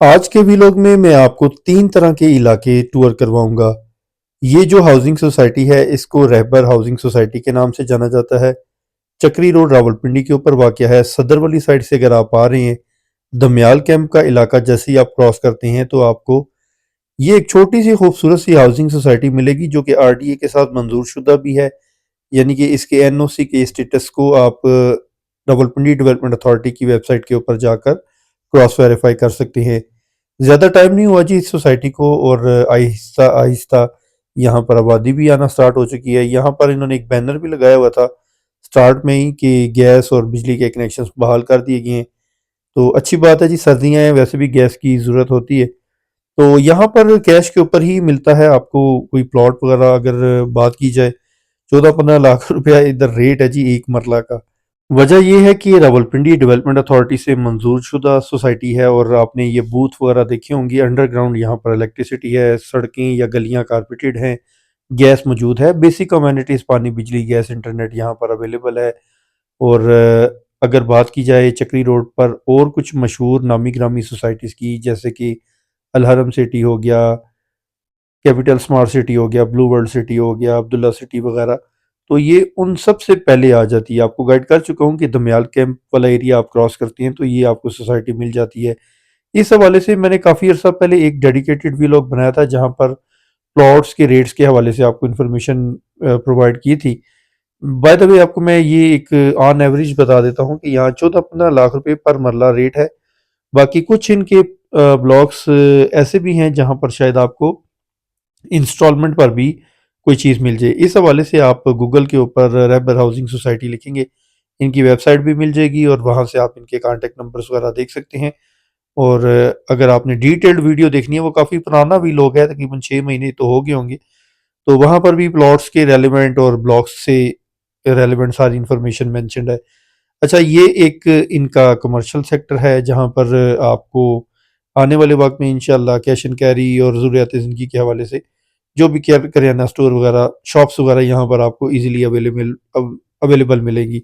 आज के व्लॉग में मैं आपको 3 तरह के इलाके टूर करवाऊँगा। ये जो हाउसिंग सोसाइटी है इसको रहबर हाउसिंग सोसाइटी के नाम से जाना जाता है। चक्री रोड रावलपिंडी के ऊपर वाक़या है। सदर वाली साइड से अगर आप आ रहे हैं, दमयाल कैंप का इलाका जैसे ही आप क्रॉस करते हैं तो आपको ये एक छोटी-सी खूबसूरत सी हाउसिंग सोसाइटी मिलेगी जो कि आरडीए के साथ मंज़ूर शुदा भी है। यानी कि इसके एनओसी के स्टेटस को आप रावलपिंडी डेवलपमेंट अथॉरिटी की वेबसाइट के ऊपर जाकर क्रॉस वेरीफ़ाई कर सकते हैं। ज़्यादा टाइम नहीं हुआ जी इस सोसाइटी को और आहिस्ता-आहिस्ता यहाँ पर आबादी भी आना स्टार्ट हो चुकी है। यहाँ पर इन्होंने एक बैनर भी लगाया हुआ था स्टार्ट में ही कि गैस और बिजली के कनेक्शंस बहाल कर दिए गए हैं। तो अच्छी बात है जी, सर्दियाँ हैं, वैसे भी गैस की ज़रूरत होती है। तो यहाँ पर कैश के ऊपर ही मिलता है आपको कोई प्लॉट वगैरह अगर बात की जाए, 14-15 लाख रुपया इधर रेट है जी एक मरला का। वजह ये है कि ये रावलपिंडी डेवलपमेंट अथॉरिटी से मंजूर शुदा सोसाइटी है और आपने ये बूथ वगैरह देखे होंगे अंडरग्राउंड। यहाँ पर इलेक्ट्रिसिटी है, सड़कें या गलियाँ कारपेटेड हैं, गैस मौजूद है, बेसिक अमेनिटीज़ पानी, बिजली, गैस, इंटरनेट यहाँ पर अवेलेबल है। और अगर बात की जाए चक्री रोड पर और कुछ मशहूर नामी गिरामी सोसाइटीज़ की, जैसे कि अलहरम सिटी हो गया, कैपिटल स्मार्ट सिटी हो गया, ब्लू वर्ल्ड सिटी हो गया, अब्दुल्ला सिटी वगैरह, तो ये उन सब से पहले आ जाती है। आपको गाइड कर चुका हूँ कि दमयाल कैंप वाला एरिया आप क्रॉस करती हैं तो ये आपको सोसाइटी मिल जाती है। इस हवाले से मैंने काफ़ी अर्सा पहले एक डेडिकेटेड व्लॉग बनाया था जहाँ पर प्लॉट्स के रेट्स के हवाले से आपको इन्फॉर्मेशन प्रोवाइड की थी। बाय द वे आपको मैं ये एक ऑन एवरेज बता देता हूँ कि यहाँ 14-15 लाख रुपए पर मरला रेट है। बाकी कुछ इनके ब्लॉक्स ऐसे भी हैं जहाँ पर शायद आपको इंस्टॉलमेंट पर भी कोई चीज़ मिल जाए। इस हवाले से आप गूगल के ऊपर रहबर हाउसिंग सोसाइटी लिखेंगे, इनकी वेबसाइट भी मिल जाएगी और वहाँ से आप इनके कॉन्टैक्ट नंबर्स वगैरह देख सकते हैं। और अगर आपने डिटेल्ड वीडियो देखनी है, वो काफ़ी पुराना व्लॉग है, तकरीबन 6 महीने तो हो गए होंगे, तो वहाँ पर भी प्लॉट्स के रेलेवेंट और ब्लॉक्स से रेलेवेंट सारी इन्फॉर्मेशन मेंशन्ड है। अच्छा, ये एक इनका कमर्शियल सेक्टर है जहाँ पर आपको आने वाले वक़्त में इंशाल्लाह कैश एंड कैरी और ज़रूरियात ज़िंदगी के हवाले से जो भी करियाना स्टोर वगैरह, शॉप्स वगैरह यहाँ पर आपको ईज़िली अवेलेबल मिलेंगी।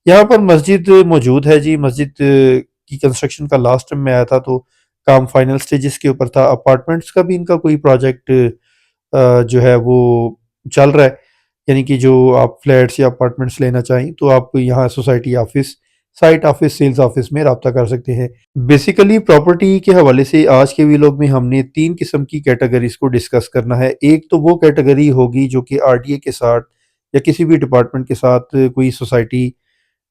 यहाँ पर मस्जिद मौजूद है जी। मस्जिद की कंस्ट्रक्शन का लास्ट टाइम मैं आया था तो काम फाइनल स्टेजेस के ऊपर था। अपार्टमेंट्स का भी इनका कोई प्रोजेक्ट जो है वो चल रहा है। यानी कि जो आप फ्लैट्स या अपार्टमेंट्स लेना चाहें तो आप यहाँ society office, site office, sales office में राब्ता कर सकते हैं। बेसिकली प्रॉपर्टी के हवाले से आज के व्लॉग में हमने 3 किस्म की कैटेगरीज़ को डिस्कस करना है। एक तो वो कैटेगरी होगी जो कि आरडीए के साथ या किसी भी डिपार्टमेंट के साथ कोई सोसाइटी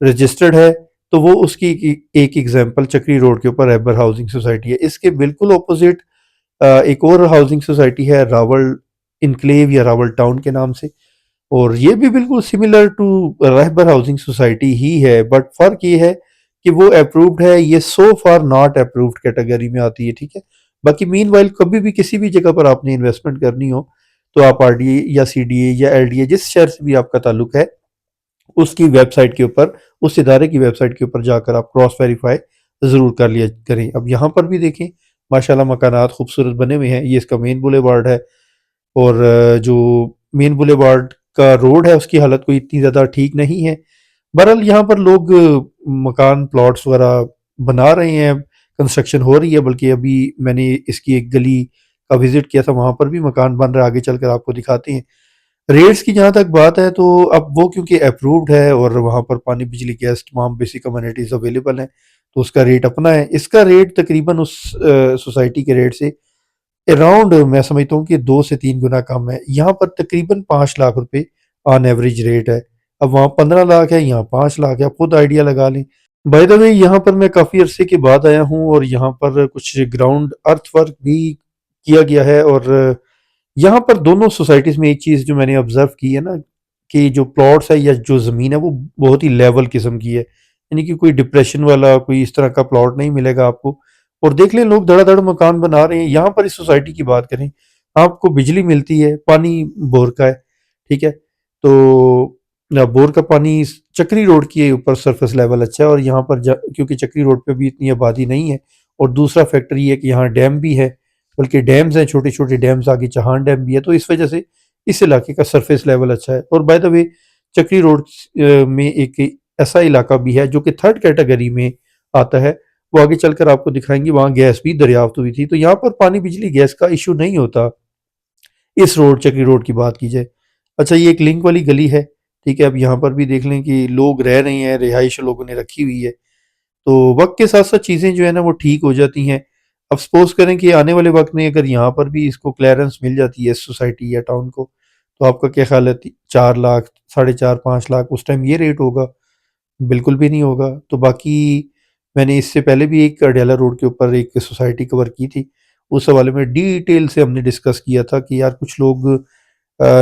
रजिस्टर्ड है, तो वो उसकी एक एग्जांपल चक्री रोड के ऊपर रहबर हाउसिंग सोसाइटी है। इसके बिल्कुल ऑपोजिट एक और हाउसिंग सोसाइटी है रावल इनक्लेव या रावल टाउन के नाम से, और ये भी बिल्कुल सिमिलर टू रहबर हाउसिंग सोसाइटी ही है, बट फ़र्क ये है कि वो अप्रूव्ड है, ये सो फार नॉट अप्रूव्ड कैटेगरी में आती है, ठीक है। बाकी मीनवाइल कभी भी किसी भी जगह पर आपने इन्वेस्टमेंट करनी हो तो आप आरडीए या सीडीए या एलडीए जिस शहर से भी आपका ताल्लुक है उसकी वेबसाइट के ऊपर, उस इदारे की वेबसाइट के ऊपर जाकर आप क्रॉस वेरीफाई ज़रूर कर लिया करें। अब यहाँ पर भी देखें, माशाल्लाह मकानात खूबसूरत बने हुए हैं। ये इसका मेन बुलेवार्ड है और जो मेन बुलेवार्ड का रोड है उसकी हालत कोई इतनी ज़्यादा ठीक नहीं है। बहरहाल यहाँ पर लोग मकान प्लॉट्स वगैरह बना रहे हैं, कंस्ट्रक्शन हो रही है, बल्कि अभी मैंने इसकी एक गली का विज़िट किया था, वहाँ पर भी मकान बन रहा है, आगे चलकर आपको दिखाते हैं। रेट्स की जहाँ तक बात है तो अब वो क्योंकि अप्रूव्ड है और वहाँ पर पानी, बिजली, गैस तमाम बेसिक अमेनिटीज़ अवेलेबल हैं, तो उसका रेट अपना है। इसका रेट तकरीबन उस सोसाइटी के रेट से अराउंड मैं समझता हूँ कि 2 से 3 गुना कम है। यहाँ पर तकरीबन 5 लाख रुपए ऑन एवरेज रेट है। अब वहाँ 15 लाख है, यहाँ 5 लाख है, आप खुद आइडिया लगा लें। बाय द वे यहाँ पर मैं काफ़ी अरसे के बाद आया हूँ और यहाँ पर कुछ ग्राउंड अर्थवर्क भी किया गया है। और यहाँ पर दोनों सोसाइटीज़ में एक चीज़ जो मैंने ऑब्ज़र्व की है ना, कि जो प्लॉट्स है या जो ज़मीन है वो बहुत ही लेवल किस्म की है। यानी कि कोई डिप्रेशन वाला कोई इस तरह का प्लॉट नहीं मिलेगा आपको। और देख लें लोग धड़ाधड़ मकान बना रहे हैं। यहाँ पर इस सोसाइटी की बात करें, आपको बिजली मिलती है, पानी बोर का है, ठीक है। तो बोर का पानी चक्री रोड के ऊपर सरफेस लेवल अच्छा है और यहाँ पर क्योंकि चक्री रोड पे भी इतनी आबादी नहीं है, और दूसरा फैक्टर ये है कि यहाँ डैम भी है, बल्कि डैम्स हैं, छोटे छोटे डैम्स, आगे चौहान डैम भी है, तो इस वजह से इस इलाके का सरफेस लेवल अच्छा है। और बाय द वे चक्री रोड में एक ऐसा इलाका भी है जो कि थर्ड कैटेगरी में आता है, वो आगे चलकर आपको दिखाएंगे, वहाँ गैस भी दरियाफ्त हुई थी। तो यहाँ पर पानी बिजली गैस का इशू नहीं होता, इस रोड चक्री रोड की बात की जाए। अच्छा, ये एक लिंक वाली गली है, ठीक है। अब यहाँ पर भी देख लें कि लोग रह रहे हैं, रिहाइश लोगों ने रखी हुई है। तो वक्त के साथ साथ चीज़ें जो है ना वो ठीक हो जाती हैं। अब सपोज करें कि आने वाले वक्त में अगर यहाँ पर भी इसको क्लियरेंस मिल जाती है सोसाइटी या टाउन को, तो आपका क्या ख्याल है? 4 लाख, 4.5, 5 लाख उस टाइम ये रेट होगा? बिल्कुल भी नहीं होगा। तो बाकी मैंने इससे पहले भी एक अडयाला रोड के ऊपर एक सोसाइटी कवर की थी। उस हवाले में डिटेल से हमने डिस्कस किया था कि यार कुछ लोग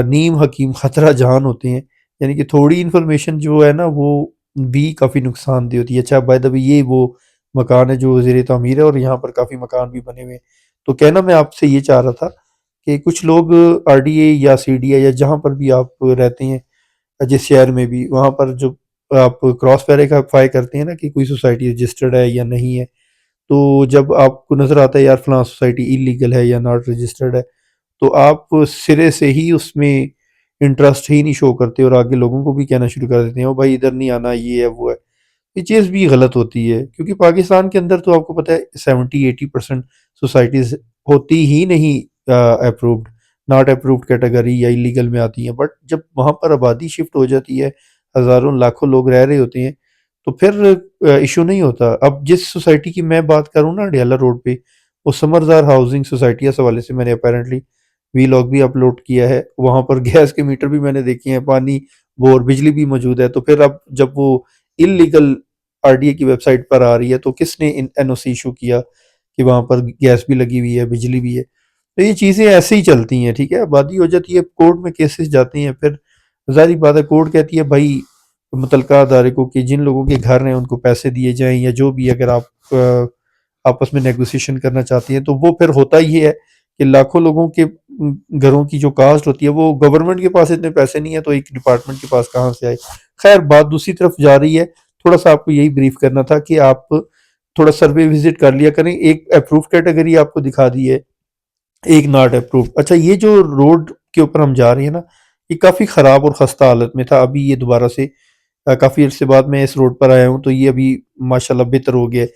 नीम हकीम खतरा जान होते हैं, यानी कि थोड़ी इन्फॉर्मेशन जो है ना वो भी काफ़ी नुकसानदेह होती है। अच्छा, बाय द वे ये वो मकान है जो ज़ेर तामीर है और यहाँ पर काफ़ी मकान भी बने हुए हैं। तो कहना मैं आपसे ये चाह रहा था कि कुछ लोग आरडीए या सीडीए या जहाँ पर भी आप रहते हैं, जिस शहर में भी, वहाँ पर जो आप क्रॉस वेरीफाई करते हैं ना कि कोई सोसाइटी रजिस्टर्ड है या नहीं है, तो जब आपको नज़र आता है यार फलां सोसाइटी इलीगल है या नॉट रजिस्टर्ड है, तो आप सिरे से ही उसमें इंटरेस्ट ही नहीं शो करते और आगे लोगों को भी कहना शुरू कर देते हैं, ओ भाई इधर नहीं आना, ये है वो है। ये चीज़ भी गलत होती है, क्योंकि पाकिस्तान के अंदर तो आपको पता है 70-80% सोसाइटीज़ होती ही नहीं अप्रूव्ड, नॉट अप्रूव्ड कैटेगरी या इलीगल में आती हैं। बट जब वहाँ पर आबादी शिफ्ट हो जाती है, हज़ारों लाखों लोग रह रहे होते हैं, तो फिर इशू नहीं होता। अब जिस सोसाइटी की मैं बात करूँ ना अडयाला रोड पे, वो समरज़ार हाउसिंग सोसाइटी है। इस हवाले से मैंने अपेरेंटली वीलॉग भी अपलोड किया है। वहाँ पर गैस के मीटर भी मैंने देखे हैं, पानी, बोर, बिजली भी मौजूद है। तो फिर अब जब वो इल्लीगल आरडीए की वेबसाइट पर आ रही है, तो किसने एनओसी इशू किया कि वहां पर गैस भी लगी हुई है, बिजली भी है? तो ये चीजें ऐसे ही चलती हैं, ठीक है। आबादी हो जाती है, कोर्ट में केसेस जाते हैं, फिर जाहिर बात है कोर्ट कहती है भाई मुतलका अदारे को कि जिन लोगों के घर हैं उनको पैसे दिए जाएं या जो भी, अगर आप आपस में नेगोशिएशन करना चाहती हैं। तो वो फिर होता ही है कि लाखों लोगों के घरों की जो कास्ट होती है, वो गवर्नमेंट के पास इतने पैसे नहीं है, तो एक डिपार्टमेंट के पास कहाँ से आए? खैर, बात दूसरी तरफ जा रही है। थोड़ा सा आपको यही ब्रीफ करना था कि आप थोड़ा सर्वे विजिट कर लिया करें। एक अप्रूव कैटेगरी आपको दिखा दी है, एक नॉट अप्रूव। अच्छा, ये जो रोड के ऊपर हम जा रहे हैं ना, ये काफ़ी ख़राब और ख़स्ता हालत में था। अभी ये दोबारा से काफ़ी अरसे बाद मैं इस रोड पर आया हूँ, तो ये अभी माशाल्लाह बेहतर हो गया है।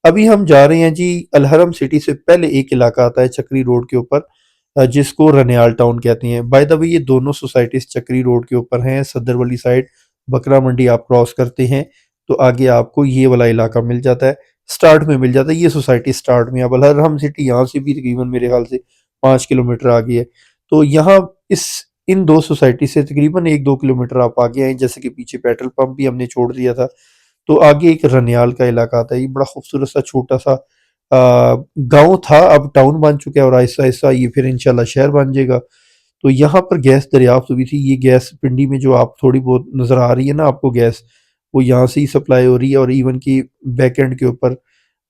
अभी हम जा रहे हैं जी, अलहरम सिटी से पहले एक इलाका आता है चक्री रोड के ऊपर, जिसको रनियाल टाउन कहते हैं। बाय द वे ये दोनों सोसाइटीज चक्री रोड के ऊपर हैं। सदर वाली साइड बकरा मंडी आप क्रॉस करते हैं तो आगे आपको ये वाला इलाका मिल जाता है, स्टार्ट में मिल जाता है ये सोसाइटी स्टार्ट में। अब अलहरम सिटी यहाँ से भी तकरीबन मेरे ख्याल से 5 किलोमीटर आगे है। तो यहाँ इस इन दो सोसाइटी से तकरीबन 1-2 किलोमीटर आप आगे आए, जैसे कि पीछे पेट्रोल पंप भी हमने छोड़ दिया था, तो आगे एक रनियाल का इलाका आता है। ये बड़ा खूबसूरत सा छोटा सा गांव था, अब टाउन बन चुका है और आहिस्ता आहिस्ता ये फिर इंशाल्लाह शहर बन जाएगा। तो यहाँ पर गैस दरियाफ्त हुई थी। ये गैस पिंडी में जो आप थोड़ी बहुत नज़र आ रही है ना आपको गैस, वो यहाँ से ही सप्लाई हो रही है। और इवन की बैक एंड के ऊपर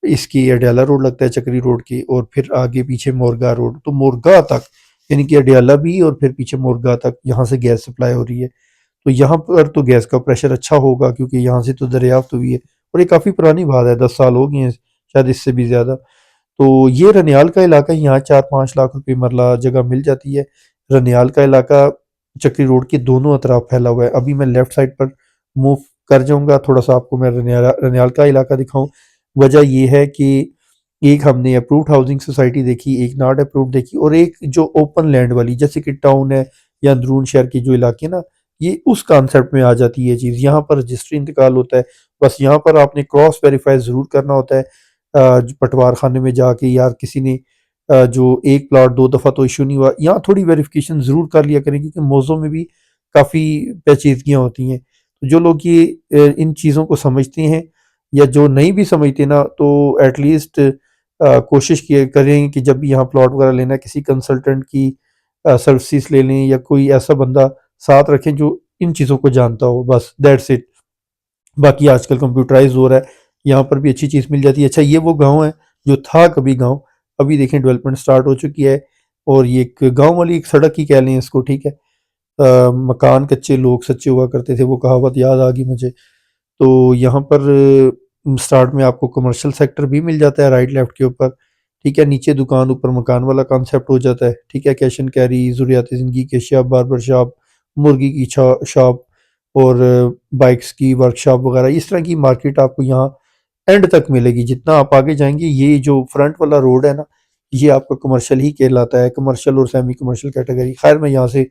इसकी अडयाला रोड लगता है चक्री रोड की, और फिर आगे पीछे मोरगा रोड, तो मोरगा तक, यानी कि अडयाला भी और फिर पीछे मोरगा तक यहाँ से गैस सप्लाई हो रही है। तो यहाँ पर तो गैस का प्रेशर अच्छा होगा, क्योंकि यहाँ से तो दरियाफ्त हुई है। और ये काफ़ी पुरानी बात है, 10 साल हो गए हैं, शायद इससे भी ज़्यादा। तो ये रनियाल का इलाका, यहाँ 4-5 लाख रुपए मरला जगह मिल जाती है। रनियाल का इलाका चक्री रोड के दोनों तरफ फैला हुआ है। अभी मैं लेफ्ट साइड पर मूव कर जाऊंगा, थोड़ा सा आपको मैं रनियाल रनियाल का इलाका दिखाऊं। वजह यह है कि एक हमने अप्रूव्ड हाउसिंग सोसाइटी देखी, एक नॉट अप्रूव्ड देखी, और एक जो ओपन लैंड वाली, जैसे कि टाउन है या अंदरून शहर के जो इलाके ना, ये उस कॉन्सेप्ट में आ जाती है चीज़। यहाँ पर रजिस्ट्री इंतकाल होता है, बस यहाँ पर आपने क्रॉस वेरीफाई ज़रूर करना होता है पटवार खाने में जाके, यार किसी ने जो एक प्लॉट 2 दफ़ा तो इशू नहीं हुआ, यहाँ थोड़ी वेरिफिकेशन ज़रूर कर लिया करें, क्योंकि मौज़ों में भी काफ़ी पेचीदगियाँ होती हैं। तो जो लोग ये इन चीज़ों को समझते हैं, या जो नहीं भी समझते ना, तो एटलीस्ट कोशिश किया करें कि जब भी यहाँ प्लॉट वगैरह लेना है, किसी कंसल्टेंट की सर्विसेज ले लें, या कोई ऐसा बंदा साथ रखें जो इन चीज़ों को जानता हो। बस दैट्स इट। बाकी आजकल कंप्यूटराइज हो रहा है, यहाँ पर भी अच्छी चीज़ मिल जाती है। अच्छा, ये वो गांव है जो था कभी गांव, अभी देखें डेवलपमेंट स्टार्ट हो चुकी है, और ये एक गांव वाली एक सड़क ही कह लें इसको, ठीक है। मकान कच्चे लोग सच्चे हुआ करते थे, वो कहावत याद आ गई मुझे। तो यहाँ पर स्टार्ट में आपको कमर्शियल सेक्टर भी मिल जाता है राइट लेफ्ट के ऊपर, ठीक है। नीचे दुकान, ऊपर मकान वाला कॉन्सेप्ट हो जाता है, ठीक है। कैश एंड कैरी, ज़रूरियाती ज़िंदगी के अशिया, बार्बर शॉप, मुर्गी की शॉप, और बाइक्स की वर्कशॉप वगैरह, इस तरह की मार्केट आपको यहाँ एंड तक मिलेगी। जितना आप आगे जाएंगे, ये जो फ्रंट वाला रोड है ना, ये आपका कमर्शियल ही कहलाता है, कमर्शियल और सेमी कमर्शियल कैटेगरी। खैर मैं यहाँ से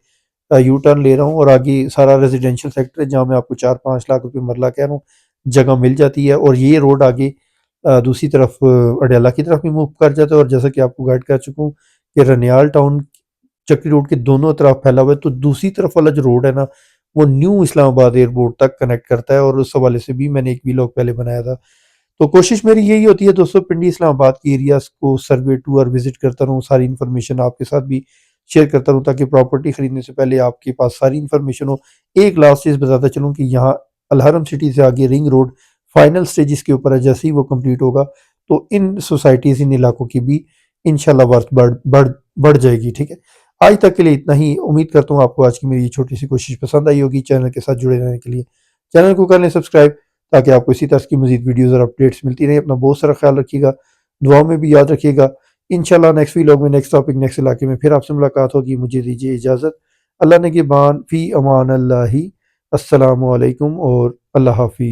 यू टर्न ले रहा हूँ और आगे सारा रेजिडेंशियल सेक्टर है, जहाँ मैं आपको 4-5 लाख रुपए मरला कह रहा हूँ जगह मिल जाती है। और ये रोड आगे दूसरी तरफ अडयाला की तरफ भी मूव कर जाता है। और जैसा कि आपको गाइड कर चुका हूँ कि रनियाल टाउन चक्री रोड के दोनों तरफ फैला हुआ है, तो दूसरी तरफ वाला जो रोड है ना, वो न्यू इस्लामाबाद एयरपोर्ट तक कनेक्ट करता है। और उस हवाले से भी मैंने एक वीलॉग पहले बनाया था। तो कोशिश मेरी यही होती है दोस्तों, पिंडी इस्लामाबाद की एरियाज को सर्वे टूर विजिट करता रहूँ, सारी इन्फॉर्मेशन आपके साथ भी शेयर करता रहूँ, ताकि प्रॉपर्टी खरीदने से पहले आपके पास सारी इन्फॉर्मेशन हो। एक लास्ट चीज़ बताता चलूँ कि यहाँ अलहरम सिटी से आगे रिंग रोड फाइनल स्टेजेस के ऊपर है। जैसे ही वो कंप्लीट होगा तो इन सोसाइटीज़, इन इलाकों की भी इंशाल्लाह वर्थ बढ़ बढ़ बढ़ जाएगी। ठीक है, आज तक के लिए इतना ही। उम्मीद करता हूँ आपको आज की मेरी ये छोटी सी कोशिश पसंद आई होगी। चैनल के साथ जुड़े रहने के लिए चैनल को कर लें सब्सक्राइब, ताकि आपको इसी तरह की मज़ीद वीडियोज़ और अपडेट्स मिलती रहे। अपना बहुत सारा ख्याल रखिएगा, दुआओं में भी याद रखिएगा। इंशाल्लाह नेक्स्ट वीलॉग में, नेक्स्ट टॉपिक, नेक्स्ट इलाके में फिर आपसे मुलाकात होगी। मुझे दीजिए इजाज़त। अल्लाह ने के बान फ़ी अमान अल्लाही। अस्सलामु अलैकुम और अल्लाह हाफ़िज़।